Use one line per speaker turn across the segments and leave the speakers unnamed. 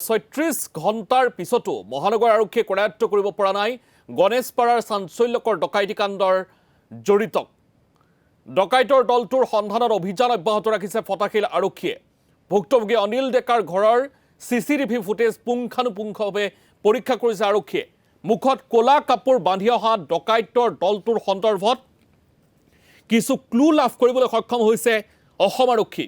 36 ঘণ্টাৰ পিছতো মহানগৰ আৰক্ষীয়ে কৰায়ত্ব কৰিব পৰা নাই গণেশপাৰাৰ চাঞ্চল্যকৰ ডকাইতি কাণ্ডৰ জড়িতক। ডকাইতৰ দলটোৰ সন্ধানত অভিযান অব্যাহত ৰাখিছে ফটাশিল আৰক্ষীয়ে। ভুক্তভোগী অনিল ডেকাৰ ঘৰৰ চিচিটিভি ফুটেজ পুংখানুপুংখভাৱে পৰীক্ষা কৰিছে আৰক্ষীয়ে। মুখত ক'লা কাপোৰ বান্ধি অহা ডকাইতৰ দলটোৰ সন্দৰ্ভত কিছু ক্লু লাভ কৰিবলৈ সক্ষম হৈছে অসম আৰক্ষী।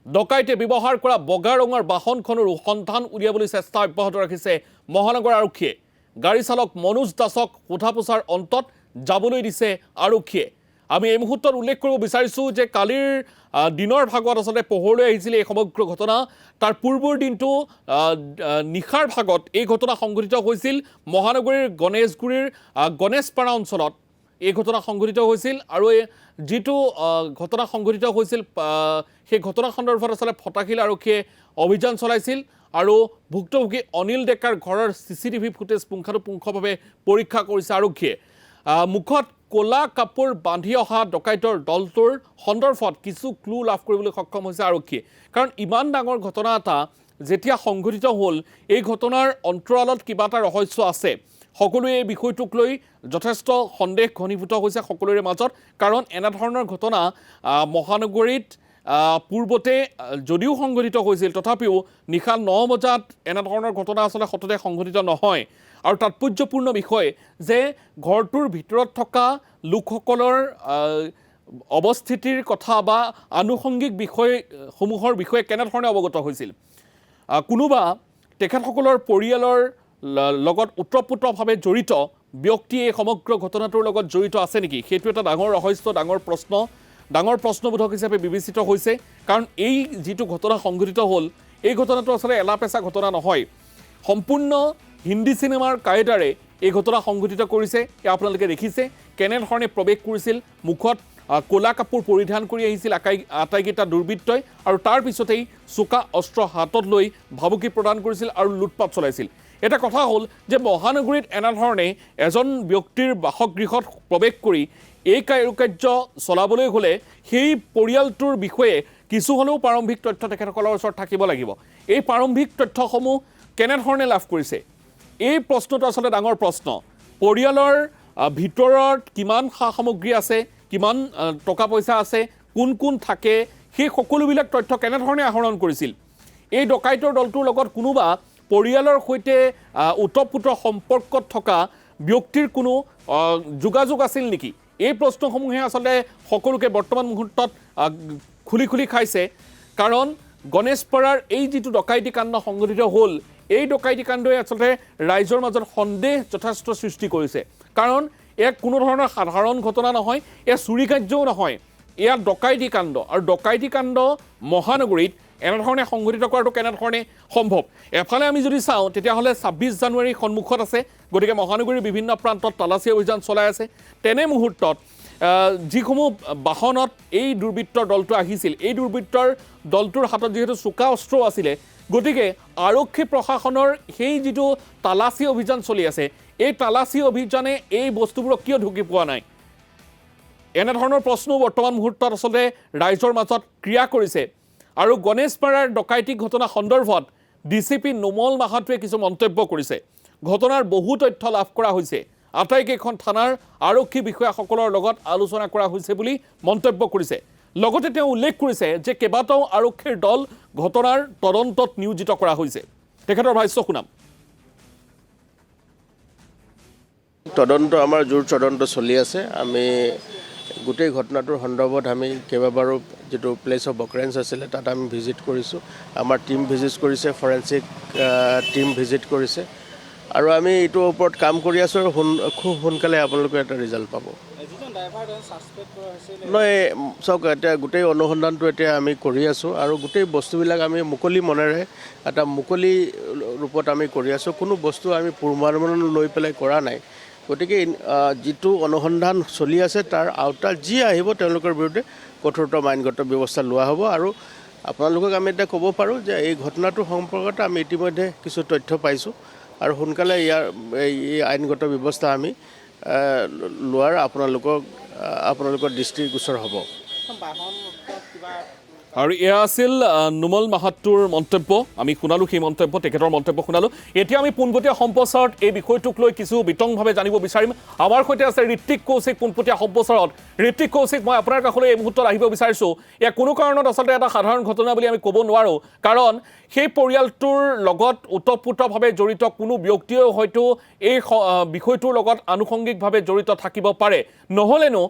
ডকাইতে ব্যৱহাৰ কৰা বগা ৰঙৰ বাহনখনৰো সন্ধান উলিয়াবলৈ চেষ্টা অব্যাহত ৰাখিছে মহানগৰ আৰক্ষীয়ে। গাড়ী চালক মনোজ দাসক সোধা পোছাৰ অন্তত যাবলৈ দিছে আৰক্ষীয়ে। আমি এই মুহূৰ্তত উল্লেখ কৰিব বিচাৰিছোঁ যে কালিৰ দিনৰ ভাগত আচলতে পোহৰলৈ আহিছিল এই সমগ্ৰ ঘটনা। তাৰ পূৰ্বৰ দিনটো নিশাৰ ভাগত এই ঘটনা সংঘটিত হৈছিল মহানগৰীৰ গণেশগুৰিৰ গণেশপাৰা অঞ্চলত। এই ঘটনা সংঘটিত হৈছিল আৰু যিটো ঘটনা সংঘটিত হৈছিল সেই ঘটনা সন্দৰ্ভত আচলতে ফটাশিল আৰক্ষীয়ে অভিযান চলাইছিল আৰু ভুক্তভোগী অনিল ডেকাৰ ঘৰৰ চিচিটিভি ফুটেজ পুংখানুপুংখভাৱে পৰীক্ষা কৰিছে আৰক্ষীয়ে। মুখত ক'লা কাপোৰ বান্ধি অহা ডকাইতৰ দলটোৰ সন্দৰ্ভত কিছু ক্লু লাভ কৰিবলৈ সক্ষম হৈছে আৰক্ষীয়ে। কাৰণ ইমান ডাঙৰ ঘটনা এটা যেতিয়া সংঘটিত হ'ল, এই ঘটনাৰ অন্তৰালত কিবা এটা ৰহস্য আছে। সকলোৱে এই বিষয়টোক লৈ যথেষ্ট সন্দেহ ঘনীভূত হৈছে সকলোৰে মাজত। কাৰণ এনেধৰণৰ ঘটনা মহানগৰীত পূৰ্বতে যদিও সংঘটিত হৈছিল, তথাপিও নিশা 9 বজাত এনেধৰণৰ ঘটনা আচলতে সততে সংঘটিত নহয়। আৰু তাৎপৰ্যপূৰ্ণ বিষয় যে ঘৰটোৰ ভিতৰত থকা লোকসকলৰ অৱস্থিতিৰ কথা বা আনুষংগিক বিষয়সমূহৰ বিষয়ে কেনেধৰণে অৱগত হৈছিল। কোনোবা তেখেতসকলৰ পৰিয়ালৰ লগত ওতঃপ্ৰোতভাৱে জড়িত ব্যক্তি এই সমগ্ৰ ঘটনাটোৰ লগত জড়িত আছে নেকি, সেইটো এটা ডাঙৰ ৰহস্য, ডাঙৰ প্ৰশ্নবোধক হিচাপে বিবেচিত হৈছে। কাৰণ এই যিটো ঘটনা সংঘটিত হ'ল, এই ঘটনাটো আচলতে এলাপেচা ঘটনা নহয়। সম্পূৰ্ণ হিন্দী চিনেমাৰ কায়দাৰে এই ঘটনা সংঘটিত কৰিছে। আপোনালোকে দেখিছে কেনেধৰণে প্ৰৱেশ কৰিছিল, মুখত ক'লা কাপোৰ পৰিধান কৰি আহিছিল আটাইকেইটা দুৰ্বৃত্তই, আৰু তাৰ পিছতেই চোকা অস্ত্ৰ হাতত লৈ ভাবুকি প্ৰদান কৰিছিল আৰু লুটপাট চলাইছিল। এটা কথা হ'ল যে মহানগৰীত এনেধৰণে এজন ব্যক্তিৰ বাসগৃহত প্ৰৱেশ কৰি এই কাৰ্য চলাবলৈ হ'লে সেই পৰিয়ালটোৰ বিষয়ে কিছু হ'লেও প্ৰাৰম্ভিক তথ্য তেখেতসকলৰ ওচৰত থাকিব লাগিব। এই প্ৰাৰম্ভিক তথ্যসমূহ কেনেধৰণে লাভ কৰিছে, এই প্ৰশ্নটো আচলতে ডাঙৰ প্ৰশ্ন। পৰিয়ালৰ ভিতৰত কিমান সা সামগ্ৰী আছে, কিমান টকা পইচা আছে, কোন কোন থাকে, সেই সকলোবিলাক তথ্য কেনেধৰণে আহৰণ কৰিছিল। এই ডকাইতৰ দলটোৰ লগত কোনোবা পৰিয়ালৰ সৈতে ওতঃপ্ৰোত সম্পৰ্কত থকা ব্যক্তিৰ কোনো যোগাযোগ আছিল নেকি, এই প্ৰশ্নসমূহে আচলতে সকলোকে বৰ্তমান মুহূৰ্তত খুলি খাইছে। কাৰণ গণেশপাৰাৰ এই যিটো ডকাইতি কাণ্ড সংঘটিত হ'ল, এই ডকাইতি কাণ্ডই আচলতে ৰাইজৰ মাজত সন্দেহ যথেষ্ট সৃষ্টি কৰিছে। কাৰণ এয়া কোনো ধৰণৰ সাধাৰণ ঘটনা নহয়, এয়া চুৰি কাৰ্যও নহয়, এয়া ডকাইতি কাণ্ড। আৰু ডকাইতি কাণ্ড মহানগৰীত এনেধৰণে সংঘটিত কৰাটো কেনেধৰণে সম্ভৱ। এফালে আমি যদি চাওঁ তেতিয়াহ'লে 26 জানুৱাৰী সন্মুখত আছে, গতিকে মহানগৰীৰ বিভিন্ন প্ৰান্তত তালাচী অভিযান চলাই আছে। তেনে মুহূৰ্তত যিসমূহ বাহনত এই দুৰ্বৃত্তৰ দলটো আহিছিল, এই দুৰ্বৃত্তৰ দলটোৰ হাতত যিহেতু চোকা অস্ত্ৰ আছিলে, গতিকে আৰক্ষী প্ৰশাসনৰ সেই যিটো তালাচী অভিযান চলি আছে, এই তালাচী অভিযানে এই বস্তুবোৰক কিয় ঢুকি পোৱা নাই, এনেধৰণৰ প্ৰশ্নও বৰ্তমান মুহূৰ্তত আচলতে ৰাইজৰ মাজত ক্ৰিয়া কৰিছে। আৰু গণেশপাৰাৰ ডকাইতি ঘটনা সন্দৰ্ভত DCP নোমল মাহাতোৱে কিছু মন্তব্য কৰিছে। ঘটনাৰ বহু তথ্য লাভ কৰা হৈছে, আটাইকেইখন থানাৰ আৰক্ষী বিষয়াসকলৰ লগত আলোচনা কৰা হৈছে বুলি মন্তব্য কৰিছে। লগতে তেওঁ উল্লেখ কৰিছে যে কেইবাটাও আৰক্ষীৰ দল ঘটনাৰ তদন্তত নিয়োজিত কৰা হৈছে। তেখেতৰ ভাষ্য শুনাম।
তদন্ত আমাৰ জোৰ তদন্ত চলি আছে। আমি গোটেই ঘটনাটোৰ সন্দৰ্ভত আমি কেইবাবাৰো যিটো প্লেচ অফ অকাৰেঞ্চ আছিলে তাত আমি ভিজিট কৰিছোঁ। আমাৰ টীম ভিজিট কৰিছে, ফৰেঞ্চিক টীম ভিজিট কৰিছে, আৰু আমি এইটোৰ ওপৰত কাম কৰি আছোঁ। আৰু খুব সোনকালে আপোনালোকে এটা ৰিজাল্ট পাব। নহয়, চাওক, এতিয়া গোটেই অনুসন্ধানটো এতিয়া আমি কৰি আছোঁ, আৰু গোটেই বস্তুবিলাক আমি মুকলি মনেৰে এটা মুকলি ৰূপত আমি কৰি আছোঁ। কোনো বস্তু আমি পূৰ্বানুমান লৈ পেলাই কৰা নাই। গতিকে যিটো অনুসন্ধান চলি আছে তাৰ আওতাত যি আহিব তেওঁলোকৰ বিৰুদ্ধে কঠোৰতম আইনগত ব্যৱস্থা লোৱা হ'ব। আৰু আপোনালোকক আমি এতিয়া ক'ব পাৰোঁ যে এই ঘটনাটোৰ সম্পৰ্কত আমি ইতিমধ্যে কিছু তথ্য পাইছোঁ, আৰু সোনকালে এই আইনগত ব্যৱস্থা আমি আপোনালোকৰ দৃষ্টিগোচৰ হ'ব।
আৰু এয়া আছিল নুমল মাহাতুৰ মন্তব্য আমি শুনালোঁ সেই মন্তব্য তেখেতৰ মন্তব্য শুনালোঁ এতিয়া আমি পোনপটীয়া সম্প্ৰচাৰত এই বিষয়টোক লৈ কিছু বিতংভাৱে জানিব বিচাৰিম আমাৰ সৈতে আছে ঋত্বিক কৌশিক পোনপটীয়া সম্প্ৰচাৰত ঋত্বিক কৌশিক মই আপোনাৰ কাষলৈ এই মুহূৰ্তত আহিব বিচাৰিছোঁ এয়া কোনো কাৰণত আচলতে এটা সাধাৰণ ঘটনা বুলি আমি ক'ব নোৱাৰোঁ কাৰণ সেই পৰিয়ালটোৰ লগত ওতঃপ্ৰোতভাৱে জড়িত কোনো ব্যক্তিয়েও হয়তো এই বিষয়টোৰ লগত আনুষংগিকভাৱে জড়িত থাকিব পাৰে নহ'লেনো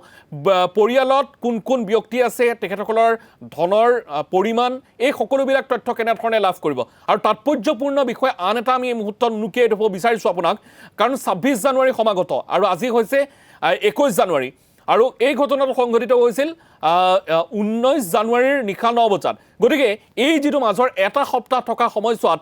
পৰিয়ালত কোন কোন ব্যক্তি আছে তেখেতসকলৰ ধনৰ পৰিমাণ এই সকলোবিলাক তথ্য কেনেধৰণে লাভ কৰিব আৰু তাৎপৰ্যপূৰ্ণ বিষয় আন এটা আমি এই মুহূৰ্তত নুকিয়াই দিব বিচাৰিছোঁ আপোনাক কাৰণ ২৬ জানুৱাৰী সমাগত আৰু আজি হৈছে ২১ জানুৱাৰী আৰু এই ঘটনাটো সংঘটিত হৈছিল ১৯ জানুৱাৰীৰ নিশা ৯ বজাত গতিকে এই যিটো মাজৰ এটা সপ্তাহ থকা সময়ছোৱাত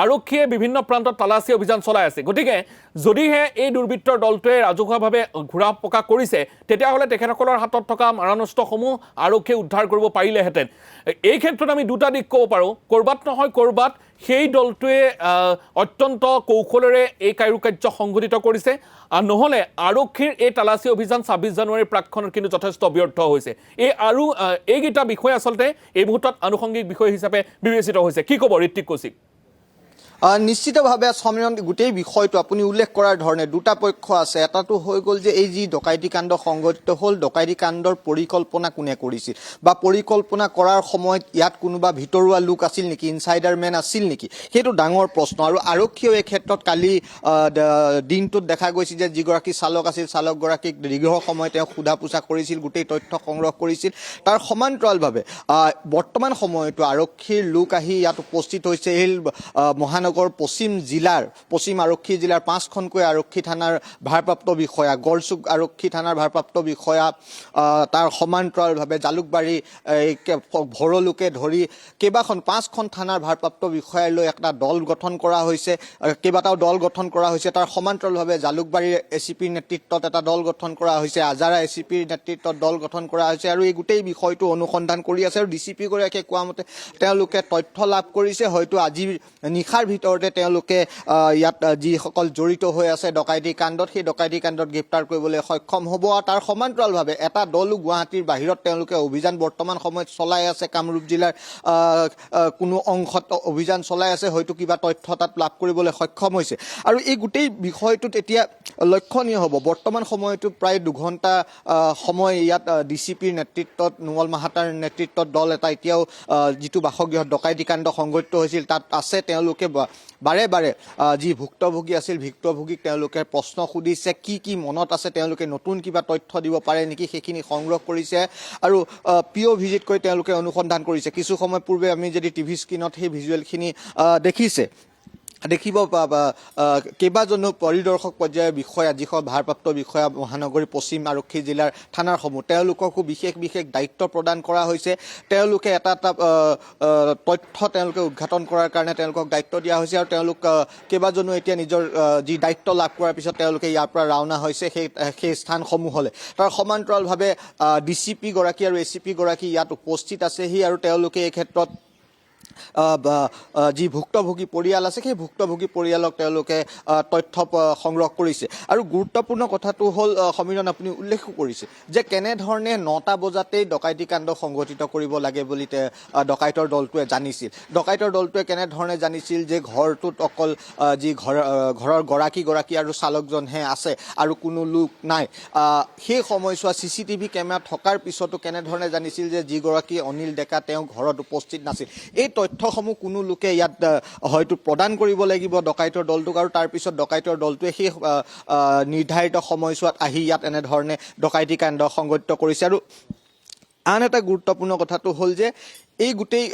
আৰক্ষীয়ে বিভিন্ন প্ৰান্তত তালাচী অভিযান চলাই আছে গতিকে যদিহে এই দুৰ্বৃত্তৰ দলটোৱে ৰাজহুৱাভাৱে ঘূৰা পকা কৰিছে তেতিয়াহ'লে তেখেতসকলৰ হাতত থকা মাৰণাস্ত্ৰসমূহ আৰক্ষীয়ে উদ্ধাৰ কৰিব পাৰিলেহেঁতেন এই ক্ষেত্ৰত আমি দুটা দিশ ক'ব পাৰোঁ ক'ৰবাত নহয় ক'ৰবাত সেই দলটোৱে অত্যন্ত কৌশলেৰে এই কাৰ্য সংঘটিত কৰিছে নহ'লে আৰক্ষীৰ এই তালাচী অভিযান ২৬ জানুৱাৰীৰ প্ৰাকখনত কিন্তু যথেষ্ট ব্যৰ্থ হৈছে আৰু এইকেইটা বিষয় আচলতে এই মুহূৰ্তত আনুষংগিক বিষয় হিচাপে বিবেচিত হৈছে কি ক'ব ঋত্বিক কৌশিক
নিশ্চিতভাৱে সমীৰণ গোটেই বিষয়টো আপুনি উল্লেখ কৰাৰ ধৰণে দুটা পক্ষ আছে এটাটো হৈ গ'ল যে এই যি ডকাইতি কাণ্ড সংঘটিত হ'ল ডকাইতি কাণ্ডৰ পৰিকল্পনা কোনে কৰিছিল বা পৰিকল্পনা কৰাৰ সময়ত ইয়াত কোনোবা ভিতৰুৱা লোক আছিল নেকি ইনচাইডাৰ মেন আছিল নেকি সেইটো ডাঙৰ প্ৰশ্ন আৰু আৰক্ষীয়েও এই ক্ষেত্ৰত কালি দিনটোত দেখা গৈছিল যে যিগৰাকী চালক আছিল চালকগৰাকীক দীৰ্ঘ সময় তেওঁ সোধা পোছা কৰিছিল গোটেই তথ্য সংগ্ৰহ কৰিছিল তাৰ সমান্তৰালভাৱে বৰ্তমান সময়তো আৰক্ষীৰ লোক আহি ইয়াত উপস্থিত হৈছে এই মহানগৰ পশ্চিম আৰক্ষী জিলাৰ ৫খনকৈ আৰক্ষী থানাৰ ভাৰপ্ৰাপ্ত বিষয়া গড়চুক আৰক্ষী থানাৰ ভাৰপ্ৰাপ্ত বিষয়া তাৰ সমান্তৰালভাৱে জালুকবাৰী ভৰলুকে ধৰি কেইবাখন ৫খন থানাৰ ভাৰপ্ৰাপ্ত বিষয়ালৈ লৈ এটা দল গঠন কৰা হৈছে কেইবাটাও দল গঠন কৰা হৈছে তাৰ সমান্তৰালভাৱে জালুকবাৰীৰ এচিপিৰ নেতৃত্বত এটা দল গঠন কৰা হৈছে আজাৰা এচিপিৰ নেতৃত্বত দল গঠন কৰা হৈছে আৰু এই গোটেই বিষয়টো অনুসন্ধান কৰি আছে আৰু ডিচিপি গৰাকীয়ে কোৱা মতে তেওঁলোকে তথ্য লাভ কৰিছে হয়তো আজি নিশাৰ ভিতৰতে তেওঁলোকে ইয়াত যিসকল জড়িত হৈ আছে ডকাইতি কাণ্ডত সেই ডকাইতি কাণ্ডত গ্ৰেপ্তাৰ কৰিবলৈ সক্ষম হ'ব আৰু তাৰ সমান্তৰালভাৱে এটা দলো গুৱাহাটীৰ বাহিৰত তেওঁলোকে অভিযান বৰ্তমান সময়ত চলাই আছে কামৰূপ জিলাৰ কোনো অংশত অভিযান চলাই আছে হয়তো কিবা তথ্য তাত লাভ কৰিবলৈ সক্ষম হৈছে আৰু এই গোটেই বিষয়টোত এতিয়া লক্ষণীয় হ'ব বৰ্তমান সময়তো প্ৰায় ২ ঘণ্টা সময় ইয়াত ডিচিপিৰ নেতৃত্বত নুমল মাহাতাৰ নেতৃত্বত দল এটা এতিয়াও যিটো বাসগৃহত ডকাইতি কাণ্ড সংঘটিত হৈছিল তাত আছে তেওঁলোকে বাৰে বাৰে যি ভুক্তভোগী আছিল ভুক্তভোগীক তেওঁলোকে প্ৰশ্ন সুধিছে কি মনত আছে তেওঁলোকে নতুন কিবা তথ্য দিব পাৰে নেকি সেইখিনি সংগ্ৰহ কৰিছে আৰু পিঅ' ভিজিট কৰি তেওঁলোকে অনুসন্ধান কৰিছে কিছু সময় পূৰ্বে আমি যদি টিভি স্ক্ৰীণত সেই ভিজুৱেলখিনি দেখিব কেইবাজনো পৰিদৰ্শক পৰ্যায়ৰ বিষয়া যিখন ভাৰপ্ৰাপ্ত বিষয়া মহানগৰী পশ্চিম আৰক্ষী জিলাৰ থানাৰসমূহ তেওঁলোককো বিশেষ দায়িত্ব প্ৰদান কৰা হৈছে তেওঁলোকে এটা তথ্য তেওঁলোকে উদ্ঘাটন কৰাৰ কাৰণে তেওঁলোকক দায়িত্ব দিয়া হৈছে আৰু তেওঁলোক কেইবাজনো এতিয়া নিজৰ যি দায়িত্ব লাভ কৰাৰ পিছত তেওঁলোকে ইয়াৰ পৰা ৰাওনা হৈছে সেই স্থানসমূহলৈ তাৰ সমান্তৰালভাৱে ডিচিপি গৰাকী আৰু এচিপি গৰাকী ইয়াত উপস্থিত আছেহি আৰু তেওঁলোকে এই ক্ষেত্ৰত যি ভুক্তভোগী পৰিয়াল আছে সেই ভুক্তভোগী পৰিয়ালক তেওঁলোকে তথ্য সংগ্ৰহ কৰিছে আৰু গুৰুত্বপূৰ্ণ কথাটো হ'ল সমীৰণ আপুনি উল্লেখ কৰিছে যে কেনেধৰণে ৯টা বজাতেই ডকাইতি কাণ্ড সংঘটিত কৰিব লাগে বুলি ডকাইতৰ দলটোৱে জানিছিল ডকাইতৰ দলটোৱে কেনেধৰণে জানিছিল যে ঘৰটোত অকল যি ঘৰৰ গৰাকী আৰু চালকজনহে আছে আৰু কোনো লোক নাই সেই সময়ছোৱা CCTV কেমেৰা থকাৰ পিছতো কেনেধৰণে জানিছিল যে যিগৰাকী অনিল ডেকা তেওঁ ঘৰত উপস্থিত নাছিল এই তথ্যসমূহ কোনো লোকে ইয়াত হয়তো প্ৰদান কৰিব লাগিব ডকাইতৰ দলটোক আৰু তাৰ পিছত ডকাইতৰ দলটোৱে সেই নিৰ্ধাৰিত সময়ছোৱাত আহি ইয়াত এনেধৰণে ডকাইতি কাণ্ড সংঘটিত কৰিছে আৰু আন এটা গুৰুত্বপূৰ্ণ কথাটো হ'ল যে এই গোটেই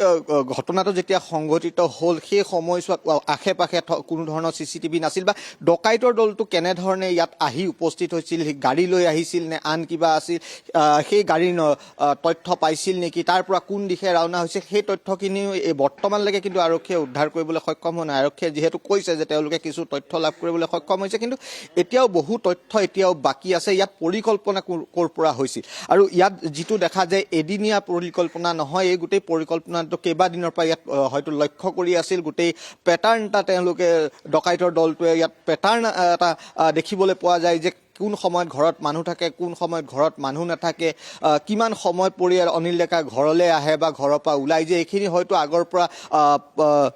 ঘটনাটো যেতিয়া সংঘটিত হ'ল সেই সময়ছোৱাত আশে পাশে কোনো ধৰণৰ CCTV নাছিল বা ডকাইতৰ দলটো কেনেধৰণে ইয়াত আহি উপস্থিত হৈছিল গাড়ী লৈ আহিছিল নে আন কিবা আছিল সেই গাড়ীৰ তথ্য পাইছিল নেকি তাৰ পৰা কোন দিশে ৰাওনা হৈছে সেই তথ্যখিনি বৰ্তমানলৈকে কিন্তু আৰক্ষীয়ে উদ্ধাৰ কৰিবলৈ সক্ষম হোৱা নাই আৰক্ষীয়ে যিহেতু কৈছে যে তেওঁলোকে কিছু তথ্য লাভ কৰিবলৈ সক্ষম হৈছে কিন্তু এতিয়াও বহু তথ্য এতিয়াও বাকী আছে ইয়াত পৰিকল্পনা ক'ৰ পৰা হৈছিল আৰু ইয়াত যিটো দেখা যায় এদিনীয়া পৰিকল্পনা নহয় এই গোটেই পৰিকল্পনাটো কেইবাদিনৰ পৰা ইয়াত হয়তো লক্ষ্য কৰি আছিল গোটেই পেটাৰ্ণ এটা তেওঁলোকে ডকাইতৰ দলটোৱে ইয়াত পেটাৰ্ণ এটা দেখিবলৈ পোৱা যায় যে কোন সময়ত ঘৰত মানুহ থাকে, কোন সময়ত ঘৰত মানুহ নাথাকে, কিমান সময় পৰিয়াল অনিল ডেকা ঘৰলৈ আহে বা ঘৰৰ পৰা ওলাই যায়, এইখিনি হয়তো আগৰ পৰা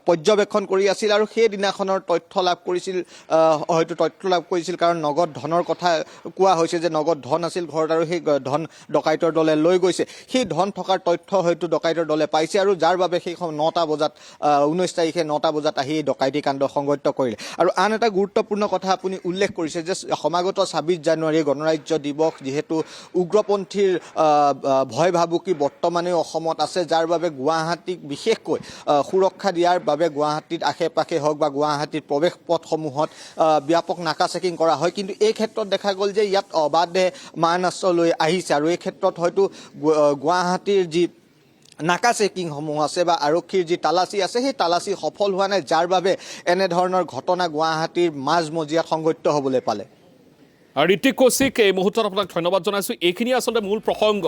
পৰ্যবেক্ষণ কৰি আছিল আৰু সেই দিনাখনৰ তথ্য লাভ কৰিছিল কাৰণ নগদ ধনৰ কথা কোৱা হৈছে যে নগদ ধন আছিল ঘৰত আৰু সেই ধন ডকাইতৰ দলে লৈ গৈছে। সেই ধন থকাৰ তথ্য হয়তো ডকাইতৰ দলে পাইছে আৰু যাৰ বাবে সেই 9টা বজাত 19 তাৰিখে 9টা বজাত আহি এই ডকাইতি কাণ্ড সংঘটিত কৰিলে। আৰু আন এটা গুৰুত্বপূৰ্ণ কথা আপুনি উল্লেখ কৰিছে যে সমাগত 26 জানুৱাৰী গণৰাজ্য দিৱস যিহেতু উগ্ৰপন্থীৰ ভয় ভাবুকি বৰ্তমানেও অসমত আছে, যাৰ বাবে গুৱাহাটীক বিশেষকৈ সুৰক্ষা দিয়াৰ বাবে গুৱাহাটীত আশে পাশে হওক বা গুৱাহাটীৰ প্ৰৱেশ পথসমূহত ব্যাপক নাকা চেকিং কৰা হয়। কিন্তু এই ক্ষেত্ৰত দেখা গ'ল যে ইয়াত অবাধে মাৰণাস্ত্ৰ লৈ আহিছে আৰু এই ক্ষেত্ৰত হয়তো গুৱাহাটীৰ যি নাকা চেকিংসমূহ আছে বা আৰক্ষীৰ যি তালাচী আছে সেই তালাচী সফল হোৱা নাই, যাৰ বাবে এনেধৰণৰ ঘটনা গুৱাহাটীৰ মাজমজিয়াত সংঘটিত হ'বলৈ পালে।
ঋতিক কৌশিক, এই মুহূৰ্তত আপোনাক ধন্যবাদ জনাইছোঁ। এইখিনি আচলতে মূল প্ৰসংগ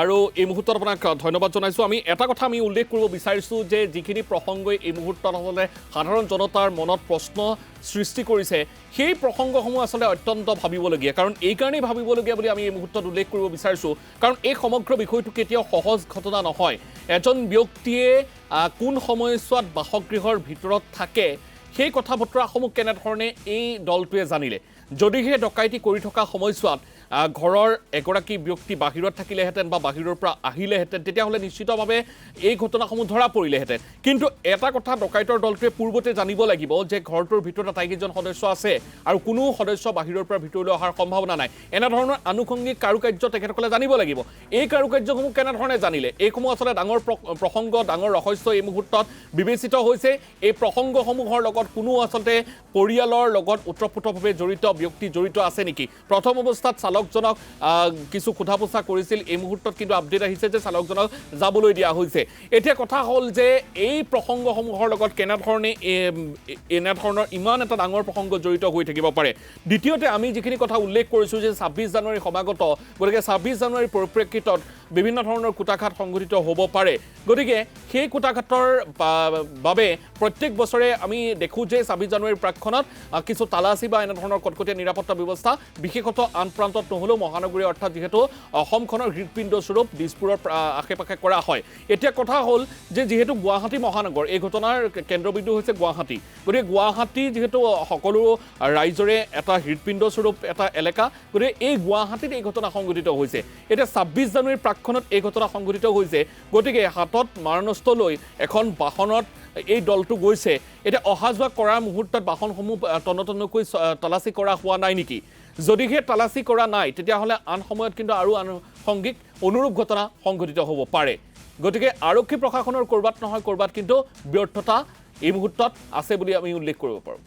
আৰু এই মুহূৰ্তত আপোনাক ধন্যবাদ জনাইছোঁ। আমি এটা কথা উল্লেখ কৰিব বিচাৰিছোঁ যে যিখিনি প্ৰসংগই এই মুহূৰ্তত আচলতে সাধাৰণ জনতাৰ মনত প্ৰশ্ন সৃষ্টি কৰিছে, সেই প্ৰসংগসমূহ আচলতে অত্যন্ত ভাবিবলগীয়া। কাৰণ এইকাৰণেই ভাবিবলগীয়া বুলি আমি এই মুহূৰ্তত উল্লেখ কৰিব বিচাৰিছোঁ, কাৰণ এই সমগ্ৰ বিষয়টো কেতিয়াও সহজ ঘটনা নহয়। এজন ব্যক্তিয়ে কোন সময়ছোৱাত বাসগৃহৰ ভিতৰত থাকে, সেই কথা বতৰাসমূহ কেনেধৰণে এই দলটোৱে জানিলে। যদিহে ডকাইতি কৰি থকা সময়ছোৱাত ঘৰৰ এগৰাকী ব্যক্তি বাহিৰত থাকিলেহেঁতেন বা বাহিৰৰ পৰা আহিলেহেঁতেন, তেতিয়াহ'লে নিশ্চিতভাৱে এই ঘটনাসমূহ ধৰা পৰিলেহেঁতেন। কিন্তু এটা কথা ডকাইতৰ দলটোৱে পূৰ্বতে জানিব লাগিব যে ঘৰটোৰ ভিতৰত আটাইকেইজন সদস্য আছে আৰু কোনো সদস্য বাহিৰৰ পৰা ভিতৰলৈ অহাৰ সম্ভাৱনা নাই। এনেধৰণৰ আনুষংগিক কাৰুকাৰ্য তেখেতসকলে জানিব লাগিব। এই কাৰুকাৰ্যসমূহ কেনেধৰণে জানিলে, এইসমূহ আচলতে ডাঙৰ প্ৰসংগ, ডাঙৰ ৰহস্য এই মুহূৰ্তত বিবেচিত হৈছে। এই প্ৰসংগসমূহৰ লগত কোনো আচলতে পৰিয়ালৰ লগত ওতঃপ্ৰোতভাৱে জড়িত ব্যক্তি জড়িত আছে নেকি? প্ৰথম অৱস্থাত চালকজনক কিছু সোধা পোছা কৰিছিল, এই মুহূৰ্তত কিন্তু আপডেট আহিছে যে চালকজনক যাবলৈ দিয়া হৈছে। এতিয়া কথা হ'ল যে এই প্ৰসংগসমূহৰ লগত কেনেধৰণে এনেধৰণৰ ইমান এটা ডাঙৰ প্ৰসংগ জড়িত হৈ থাকিব পাৰে। দ্বিতীয়তে আমি যিখিনি কথা উল্লেখ কৰিছোঁ যে 26 জানুৱাৰী সমাগত, গতিকে 26 জানুৱাৰীৰ পৰিপ্ৰেক্ষিতত বিভিন্ন ধৰণৰ কুটাঘাত সংঘটিত হ'ব পাৰে। গতিকে সেই কুটাঘাতৰ বাবে প্ৰত্যেক বছৰে আমি দেখোঁ যে 26 জানুৱাৰীৰ প্ৰাকখনত কিছু তালাচী বা এনেধৰণৰ কটকটীয়া নিৰাপত্তা ব্যৱস্থা বিশেষতঃ আন প্ৰান্তত নহ'লেও মহানগৰী অৰ্থাৎ যিহেতু অসমখনৰ হৃদপিণ্ড স্বৰূপ দিছপুৰৰ আশে পাশে কৰা হয়। এতিয়া কথা হ'ল যে যিহেতু গুৱাহাটী মহানগৰ, এই ঘটনাৰ কেন্দ্ৰবিন্দু হৈছে গুৱাহাটী, গতিকে গুৱাহাটী যিহেতু সকলো ৰাইজৰে এটা হৃদপিণ্ড স্বৰূপ এটা এলেকা, গতিকে এই গুৱাহাটীত এই ঘটনা সংঘটিত হৈছে। এতিয়া 26 জানুৱাৰীৰ প্ৰাকখনত এই ঘটনা সংঘটিত হৈছে, গতিকে হাতত মাৰণাস্ত্ৰ লৈ এখন বাহনত এই দলটো গৈছে। এতিয়া অহা যোৱা কৰাৰ মুহূৰ্তত বাহনসমূহ তন্নতন্নকৈ তালাচী কৰা হোৱা নাই নেকি? যদিহে তালাচী কৰা নাই, তেতিয়াহ'লে আন সময়ত কিন্তু আৰু আনুষংগিক অনুৰূপ ঘটনা সংঘটিত হ'ব পাৰে। গতিকে আৰক্ষী প্ৰশাসনৰ ক'ৰবাত নহয় ক'ৰবাত কিন্তু ব্যৰ্থতা এই মুহূৰ্তত আছে বুলি আমি উল্লেখ কৰিব পাৰোঁ।